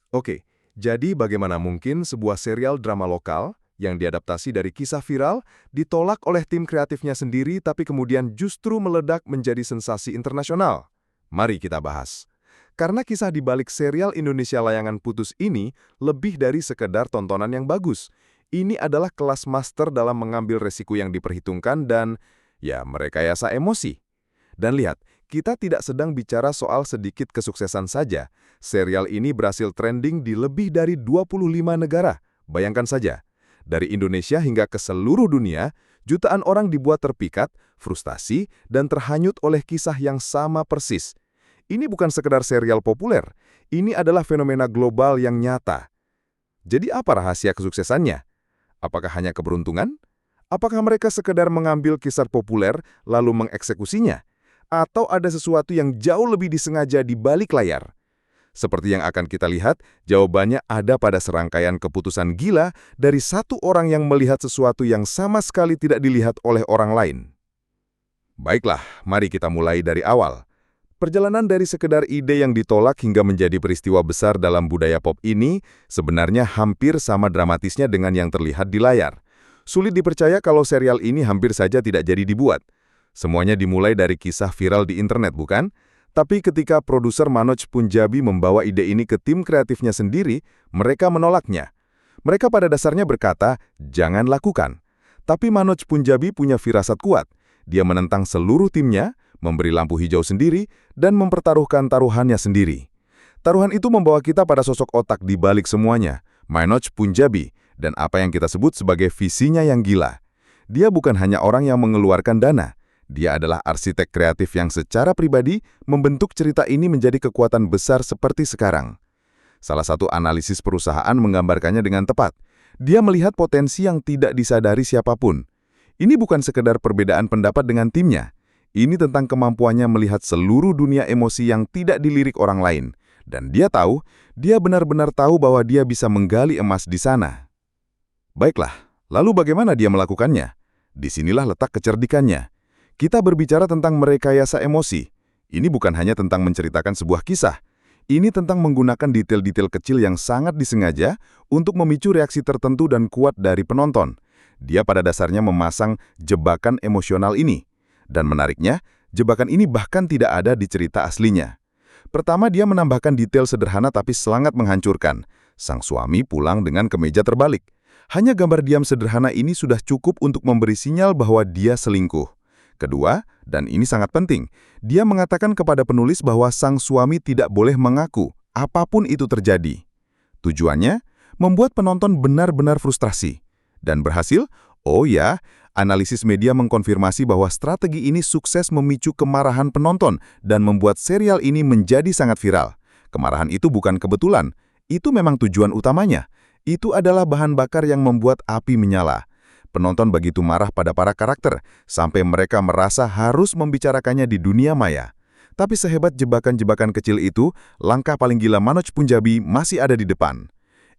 Oke, jadi bagaimana mungkin sebuah serial drama lokal yang diadaptasi dari kisah viral ditolak oleh tim kreatifnya sendiri tapi kemudian justru meledak menjadi sensasi internasional? Mari kita bahas. Karena kisah di balik serial Indonesia Layangan Putus ini lebih dari sekedar tontonan yang bagus. Ini adalah kelas master dalam mengambil resiko yang diperhitungkan dan, ya, merekayasa emosi. Dan lihat, kita tidak sedang bicara soal sedikit kesuksesan saja. Serial ini berhasil trending di lebih dari 25 negara. Bayangkan saja, dari Indonesia hingga ke seluruh dunia, jutaan orang dibuat terpikat, frustasi, dan terhanyut oleh kisah yang sama persis. Ini bukan sekedar serial populer, ini adalah fenomena global yang nyata. Jadi apa rahasia kesuksesannya? Apakah hanya keberuntungan? Apakah mereka sekedar mengambil kisah populer lalu mengeksekusinya? Atau ada sesuatu yang jauh lebih disengaja di balik layar? Seperti yang akan kita lihat, jawabannya ada pada serangkaian keputusan gila dari satu orang yang melihat sesuatu yang sama sekali tidak dilihat oleh orang lain. Baiklah, mari kita mulai dari awal. Perjalanan dari sekedar ide yang ditolak hingga menjadi peristiwa besar dalam budaya pop ini sebenarnya hampir sama dramatisnya dengan yang terlihat di layar. Sulit dipercaya kalau serial ini hampir saja tidak jadi dibuat. Semuanya dimulai dari kisah viral di internet, bukan? Tapi ketika produser Manoj Punjabi membawa ide ini ke tim kreatifnya sendiri, mereka menolaknya. Mereka pada dasarnya berkata, jangan lakukan. Tapi Manoj Punjabi punya firasat kuat. Dia menentang seluruh timnya, memberi lampu hijau sendiri, dan mempertaruhkan taruhannya sendiri. Taruhan itu membawa kita pada sosok otak di balik semuanya, Manoj Punjabi, dan apa yang kita sebut sebagai visinya yang gila. Dia bukan hanya orang yang mengeluarkan dana, dia adalah arsitek kreatif yang secara pribadi membentuk cerita ini menjadi kekuatan besar seperti sekarang. Salah satu analisis perusahaan menggambarkannya dengan tepat. Dia melihat potensi yang tidak disadari siapapun. Ini bukan sekedar perbedaan pendapat dengan timnya. Ini tentang kemampuannya melihat seluruh dunia emosi yang tidak dilirik orang lain. Dan dia benar-benar tahu bahwa dia bisa menggali emas di sana. Baiklah, lalu bagaimana dia melakukannya? Disinilah letak kecerdikannya. Kita berbicara tentang merekayasa emosi. Ini bukan hanya tentang menceritakan sebuah kisah. Ini tentang menggunakan detail-detail kecil yang sangat disengaja untuk memicu reaksi tertentu dan kuat dari penonton. Dia pada dasarnya memasang jebakan emosional ini. Dan menariknya, jebakan ini bahkan tidak ada di cerita aslinya. Pertama, dia menambahkan detail sederhana tapi sangat menghancurkan. Sang suami pulang dengan kemeja terbalik. Hanya gambar diam sederhana ini sudah cukup untuk memberi sinyal bahwa dia selingkuh. Kedua, dan ini sangat penting, dia mengatakan kepada penulis bahwa sang suami tidak boleh mengaku apapun itu terjadi. Tujuannya, membuat penonton benar-benar frustrasi. Dan berhasil? Oh ya, analisis media mengkonfirmasi bahwa strategi ini sukses memicu kemarahan penonton dan membuat serial ini menjadi sangat viral. Kemarahan itu bukan kebetulan, itu memang tujuan utamanya. Itu adalah bahan bakar yang membuat api menyala. Penonton begitu marah pada para karakter, sampai mereka merasa harus membicarakannya di dunia maya. Tapi sehebat jebakan-jebakan kecil itu, langkah paling gila Manoj Punjabi masih ada di depan.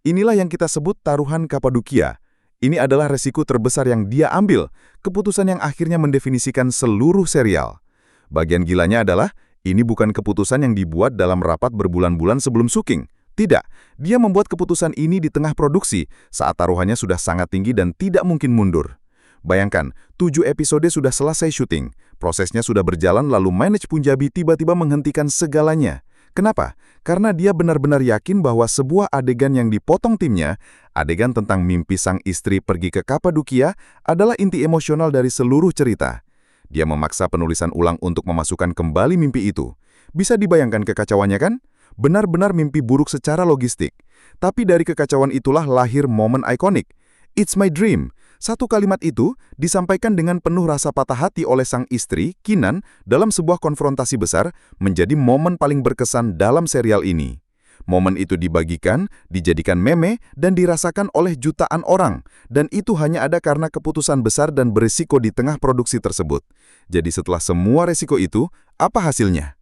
Inilah yang kita sebut taruhan Kapadokia. Ini adalah resiko terbesar yang dia ambil, keputusan yang akhirnya mendefinisikan seluruh serial. Bagian gilanya adalah, ini bukan keputusan yang dibuat dalam rapat berbulan-bulan sebelum syuting. Tidak, dia membuat keputusan ini di tengah produksi saat taruhannya sudah sangat tinggi dan tidak mungkin mundur. Bayangkan, 7 episode sudah selesai syuting, prosesnya sudah berjalan lalu Manoj Punjabi tiba-tiba menghentikan segalanya. Kenapa? Karena dia benar-benar yakin bahwa sebuah adegan yang dipotong timnya, adegan tentang mimpi sang istri pergi ke Kapadokia, adalah inti emosional dari seluruh cerita. Dia memaksa penulisan ulang untuk memasukkan kembali mimpi itu. Bisa dibayangkan kekacauannya kan? Benar-benar mimpi buruk secara logistik. Tapi dari kekacauan itulah lahir momen ikonik. It's my dream. Satu kalimat itu disampaikan dengan penuh rasa patah hati oleh sang istri, Kinan, dalam sebuah konfrontasi besar, menjadi momen paling berkesan dalam serial ini. Momen itu dibagikan, dijadikan meme, dan dirasakan oleh jutaan orang. Dan itu hanya ada karena keputusan besar dan berisiko di tengah produksi tersebut. Jadi setelah semua resiko itu, apa hasilnya?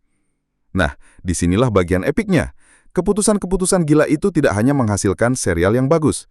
Nah, disinilah bagian epiknya. Keputusan-keputusan gila itu tidak hanya menghasilkan serial yang bagus.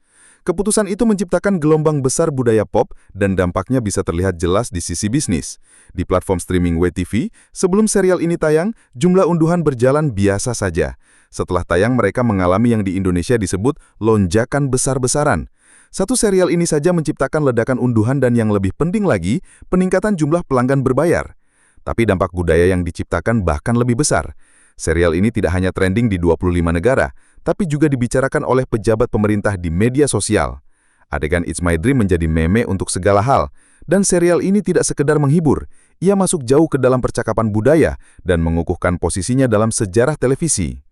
Keputusan itu menciptakan gelombang besar budaya pop dan dampaknya bisa terlihat jelas di sisi bisnis. Di platform streaming WeTV, sebelum serial ini tayang, jumlah unduhan berjalan biasa saja. Setelah tayang, mereka mengalami yang di Indonesia disebut lonjakan besar-besaran. Satu serial ini saja menciptakan ledakan unduhan dan yang lebih penting lagi, peningkatan jumlah pelanggan berbayar. Tapi dampak budaya yang diciptakan bahkan lebih besar. Serial ini tidak hanya trending di 25 negara, tapi juga dibicarakan oleh pejabat pemerintah di media sosial. Adegan It's My Dream menjadi meme untuk segala hal, dan serial ini tidak sekedar menghibur, ia masuk jauh ke dalam percakapan budaya dan mengukuhkan posisinya dalam sejarah televisi.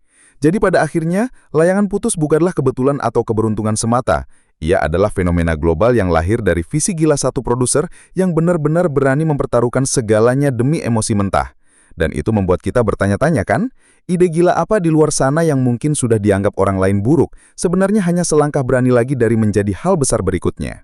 Jadi pada akhirnya, Layangan Putus bukanlah kebetulan atau keberuntungan semata. Ia adalah fenomena global yang lahir dari visi gila satu produser yang benar-benar berani mempertaruhkan segalanya demi emosi mentah. Dan itu membuat kita bertanya-tanya kan, ide gila apa di luar sana yang mungkin sudah dianggap orang lain buruk, sebenarnya hanya selangkah berani lagi dari menjadi hal besar berikutnya.